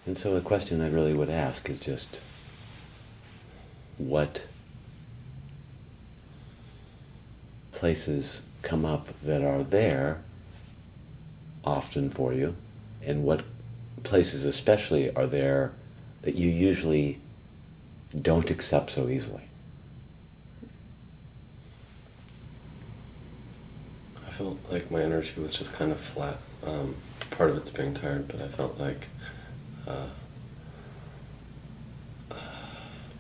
And so the question I really would ask is just what places come up that are there often for you, and what places especially are there that you usually don't accept so easily. I felt like my energy was just kind of flat. Part of it's being tired, but I felt uh,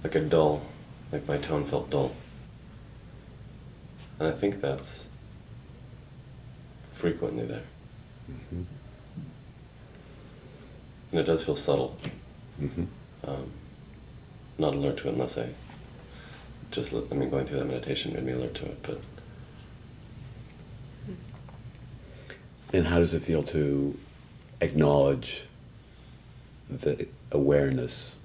like a dull, like my tone felt dull. And I think that's frequently there. Mm-hmm. And it does feel subtle. Mm-hmm. Um, not alert to it unless I just, going through that meditation made me alert to it, but And how does it feel to acknowledge the awareness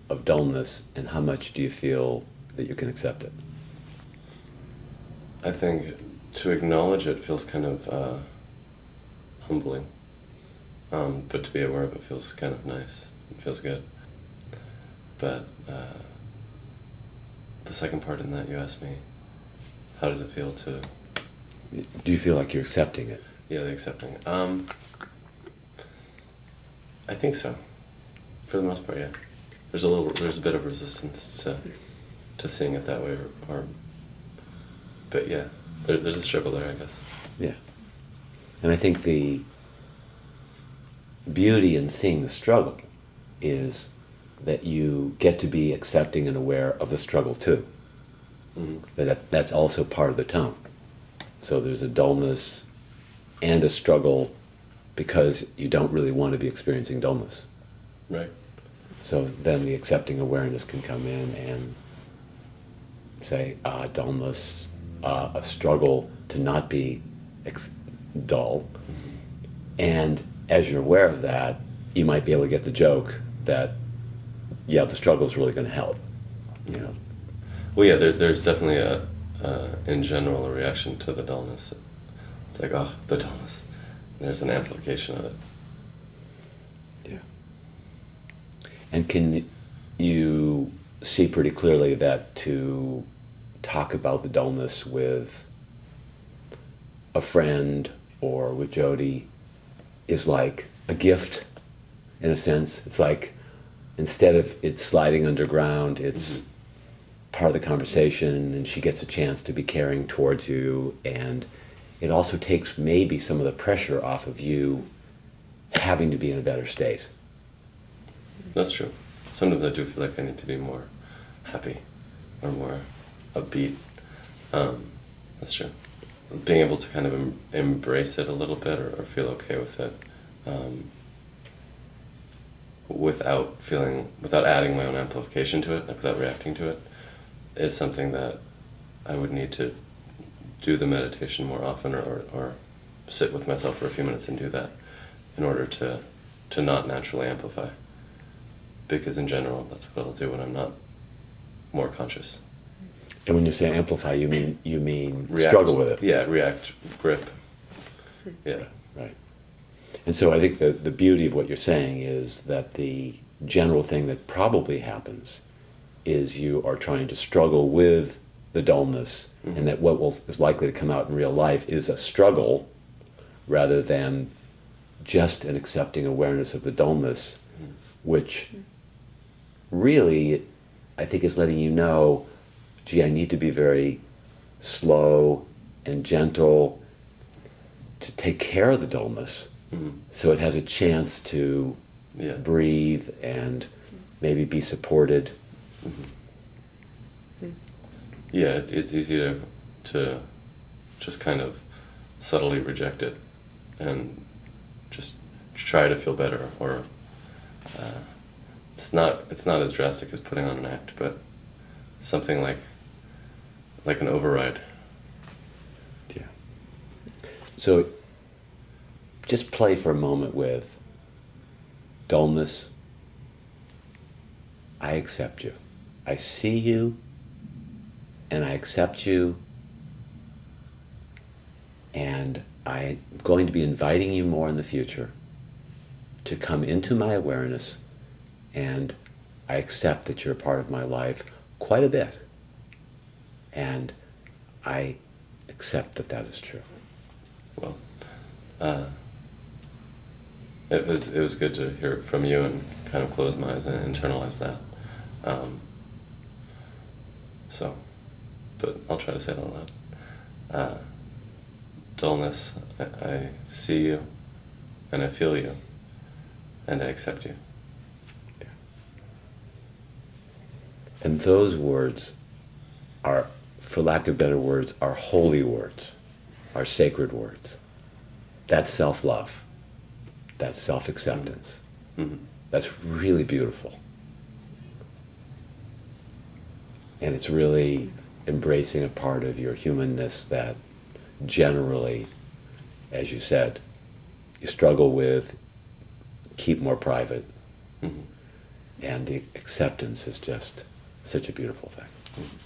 of dullness, and how much do you feel that you can accept it? I think to acknowledge it feels kind of humbling. But to be aware of it feels kind of nice. It feels good. But the second part in that, you asked me, how does it feel to... Do you feel like you're accepting it? Yeah, the accepting. I think so. For the most part, yeah. There's a bit of resistance to seeing it that way, but yeah, there's a struggle there, I guess. Yeah. And I think the beauty in seeing the struggle is that you get to be accepting and aware of the struggle too. Mm-hmm. That's also part of the tone. So there's a dullness and a struggle because you don't really want to be experiencing dullness. Right. So then the accepting awareness can come in and say, dullness, a struggle to not be dull. And as you're aware of that, you might be able to get the joke that, yeah, the struggle is really going to help. You know. Well, yeah, there's definitely in general, a reaction to the dullness. It's like, oh, the dullness. There's an amplification of it. Yeah. And can you see pretty clearly that to talk about the dullness with a friend or with Jody is like a gift, in a sense? It's like, instead of it sliding underground, it's part of the conversation, and she gets a chance to be caring towards you, and it also takes maybe some of the pressure off of you having to be in a better state. That's true. Sometimes I do feel like I need to be more happy or more upbeat. That's true. Being able to kind of embrace it a little bit, or feel okay with it, without adding my own amplification to it, like without reacting to it, is something that I would need to do the meditation more often, or sit with myself for a few minutes and do that in order to not naturally amplify. Because in general, that's what I'll do when I'm not more conscious. And when you say amplify, you mean React. Struggle with it. Yeah, react, grip. Yeah. Right. And so I think the beauty of what you're saying is that the general thing that probably happens is you are trying to struggle with the dullness, and that is likely to come out in real life is a struggle rather than just an accepting awareness of the dullness, which really, I think, is letting you know, gee, I need to be very slow and gentle to take care of the dullness, so it has a chance to breathe and maybe be supported. Yeah, it's easy to just kind of subtly reject it and just try to feel better, or it's not as drastic as putting on an act, but something like an override. Yeah. So just play for a moment with dullness. I accept you. I see you, and I accept you, and I'm going to be inviting you more in the future to come into my awareness, and I accept that you're a part of my life quite a bit. And I accept that that is true. Well, it was good to hear it from you and kind of close my eyes and internalize that. So, but I'll try to say it out loud. Dullness, I see you, and I feel you, and I accept you. Yeah. And those words are, for lack of better words, are holy words, are sacred words. That's self-love. That's self-acceptance. Mm-hmm. That's really beautiful. And it's really embracing a part of your humanness that generally, as you said, you struggle with, keep more private. Mm-hmm. And the acceptance is just such a beautiful thing. Mm-hmm.